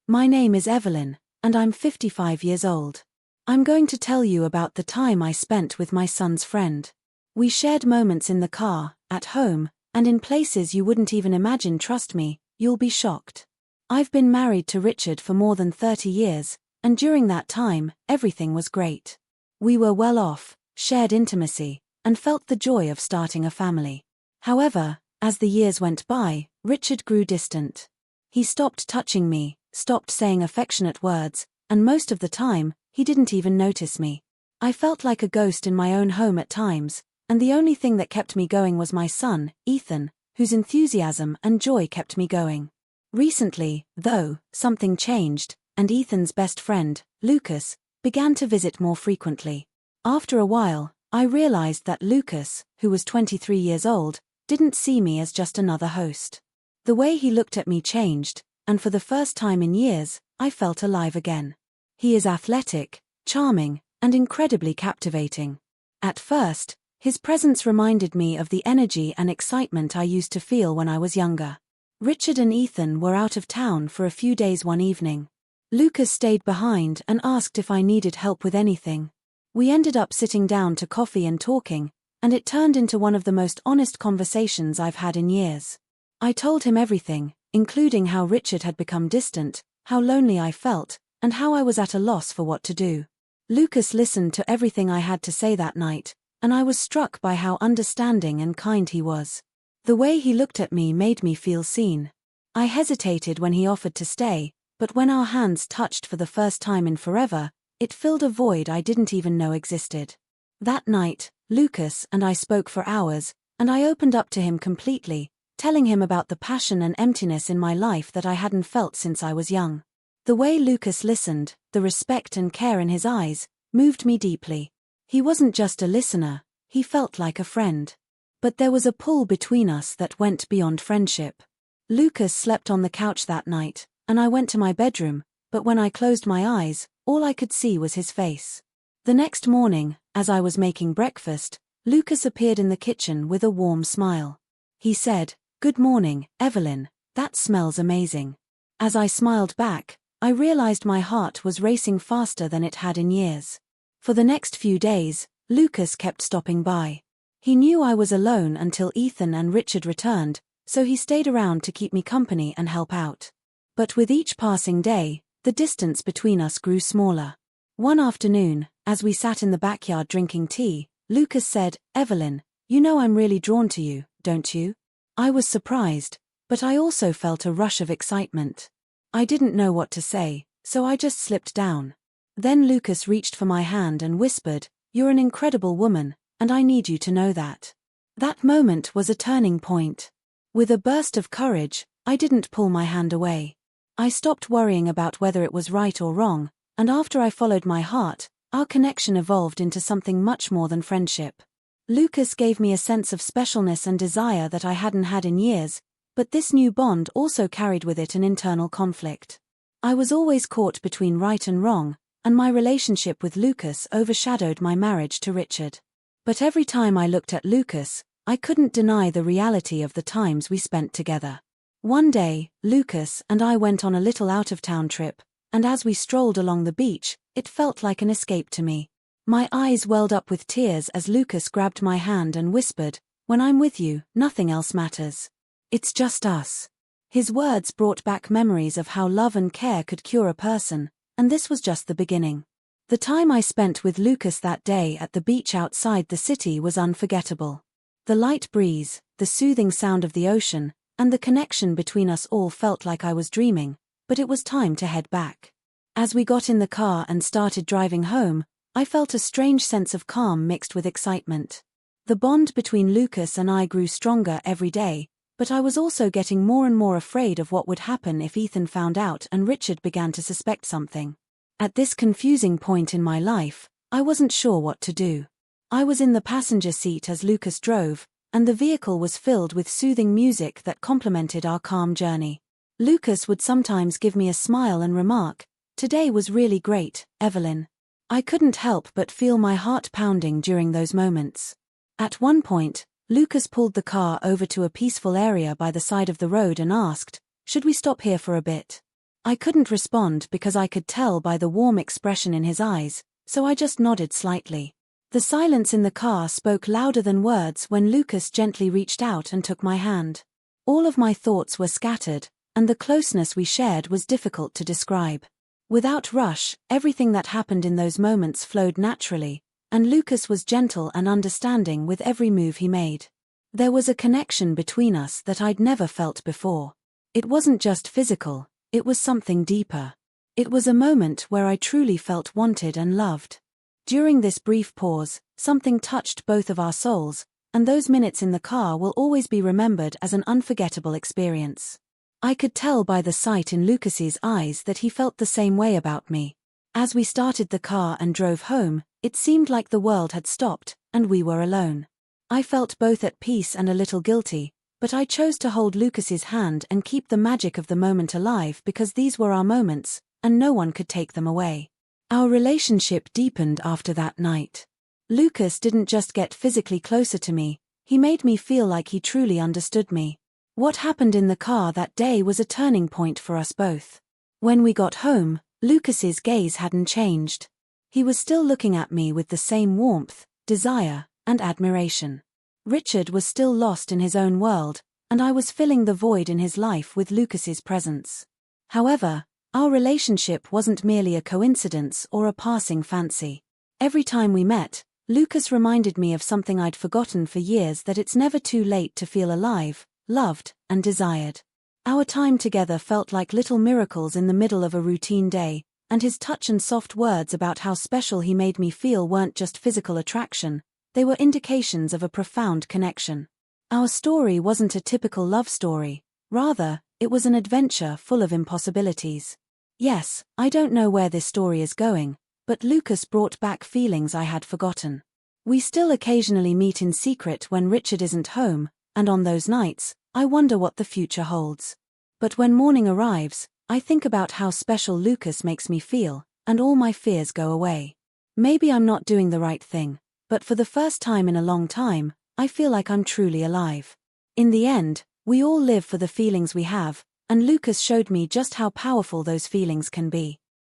My name is Evelyn, and I'm 55 years old. I'm going to tell you about the time I spent with my son's friend. We shared moments in the car, at home, and in places you wouldn't even imagine. Trust me, you'll be shocked. I've been married to Richard for more than 30 years, and during that time, everything was great. We were well off, shared intimacy, and felt the joy of starting a family. However, as the years went by, Richard grew distant. He stopped touching me, stopped saying affectionate words, and most of the time, he didn't even notice me. I felt like a ghost in my own home at times, and the only thing that kept me going was my son, Ethan, whose enthusiasm and joy kept me going. Recently, though, something changed, and Ethan's best friend, Lucas, began to visit more frequently. After a while, I realized that Lucas, who was 23 years old, didn't see me as just another host. The way he looked at me changed, and for the first time in years, I felt alive again. He is athletic, charming, and incredibly captivating. At first, his presence reminded me of the energy and excitement I used to feel when I was younger. Richard and Ethan were out of town for a few days one evening. Lucas stayed behind and asked if I needed help with anything. We ended up sitting down to coffee and talking, and it turned into one of the most honest conversations I've had in years. I told him everything, including how Richard had become distant, how lonely I felt, and how I was at a loss for what to do. Lucas listened to everything I had to say that night, and I was struck by how understanding and kind he was. The way he looked at me made me feel seen. I hesitated when he offered to stay, but when our hands touched for the first time in forever, it filled a void I didn't even know existed. That night, Lucas and I spoke for hours, and I opened up to him completely, telling him about the passion and emptiness in my life that I hadn't felt since I was young. The way Lucas listened, the respect and care in his eyes, moved me deeply. He wasn't just a listener, he felt like a friend. But there was a pull between us that went beyond friendship. Lucas slept on the couch that night, and I went to my bedroom, but when I closed my eyes, all I could see was his face. The next morning, as I was making breakfast, Lucas appeared in the kitchen with a warm smile. He said, "Good morning, Evelyn, that smells amazing." As I smiled back, I realized my heart was racing faster than it had in years. For the next few days, Lucas kept stopping by. He knew I was alone until Ethan and Richard returned, so he stayed around to keep me company and help out. But with each passing day, the distance between us grew smaller. One afternoon, as we sat in the backyard drinking tea, Lucas said, "Evelyn, you know I'm really drawn to you, don't you?" I was surprised, but I also felt a rush of excitement. I didn't know what to say, so I just slipped down. Then Lucas reached for my hand and whispered, "You're an incredible woman, and I need you to know that." That moment was a turning point. With a burst of courage, I didn't pull my hand away. I stopped worrying about whether it was right or wrong, and after I followed my heart, our connection evolved into something much more than friendship. Lucas gave me a sense of specialness and desire that I hadn't had in years, but this new bond also carried with it an internal conflict. I was always caught between right and wrong, and my relationship with Lucas overshadowed my marriage to Richard. But every time I looked at Lucas, I couldn't deny the reality of the times we spent together. One day, Lucas and I went on a little out-of-town trip, and as we strolled along the beach, it felt like an escape to me. My eyes welled up with tears as Lucas grabbed my hand and whispered, "When I'm with you, nothing else matters. It's just us." His words brought back memories of how love and care could cure a person, and this was just the beginning. The time I spent with Lucas that day at the beach outside the city was unforgettable. The light breeze, the soothing sound of the ocean, and the connection between us all felt like I was dreaming, but it was time to head back. As we got in the car and started driving home, I felt a strange sense of calm mixed with excitement. The bond between Lucas and I grew stronger every day, but I was also getting more and more afraid of what would happen if Ethan found out and Richard began to suspect something. At this confusing point in my life, I wasn't sure what to do. I was in the passenger seat as Lucas drove, and the vehicle was filled with soothing music that complemented our calm journey. Lucas would sometimes give me a smile and remark, "Today was really great, Evelyn." I couldn't help but feel my heart pounding during those moments. At one point, Lucas pulled the car over to a peaceful area by the side of the road and asked, "Should we stop here for a bit?" I couldn't respond because I could tell by the warm expression in his eyes, so I just nodded slightly. The silence in the car spoke louder than words when Lucas gently reached out and took my hand. All of my thoughts were scattered, and the closeness we shared was difficult to describe. Without rush, everything that happened in those moments flowed naturally, and Lucas was gentle and understanding with every move he made. There was a connection between us that I'd never felt before. It wasn't just physical, it was something deeper. It was a moment where I truly felt wanted and loved. During this brief pause, something touched both of our souls, and those minutes in the car will always be remembered as an unforgettable experience. I could tell by the sight in Lucas's eyes that he felt the same way about me. As we started the car and drove home, it seemed like the world had stopped, and we were alone. I felt both at peace and a little guilty, but I chose to hold Lucas's hand and keep the magic of the moment alive because these were our moments, and no one could take them away. Our relationship deepened after that night. Lucas didn't just get physically closer to me, he made me feel like he truly understood me. What happened in the car that day was a turning point for us both. When we got home, Lucas's gaze hadn't changed. He was still looking at me with the same warmth, desire, and admiration. Richard was still lost in his own world, and I was filling the void in his life with Lucas's presence. However, our relationship wasn't merely a coincidence or a passing fancy. Every time we met, Lucas reminded me of something I'd forgotten for years: that it's never too late to feel alive, loved, and desired. Our time together felt like little miracles in the middle of a routine day, and his touch and soft words about how special he made me feel weren't just physical attraction, they were indications of a profound connection. Our story wasn't a typical love story, rather, it was an adventure full of impossibilities. Yes, I don't know where this story is going, but Lucas brought back feelings I had forgotten. We still occasionally meet in secret when Richard isn't home, and on those nights, I wonder what the future holds. But when morning arrives, I think about how special Lucas makes me feel, and all my fears go away. Maybe I'm not doing the right thing, but for the first time in a long time, I feel like I'm truly alive. In the end, we all live for the feelings we have, and Lucas showed me just how powerful those feelings can be.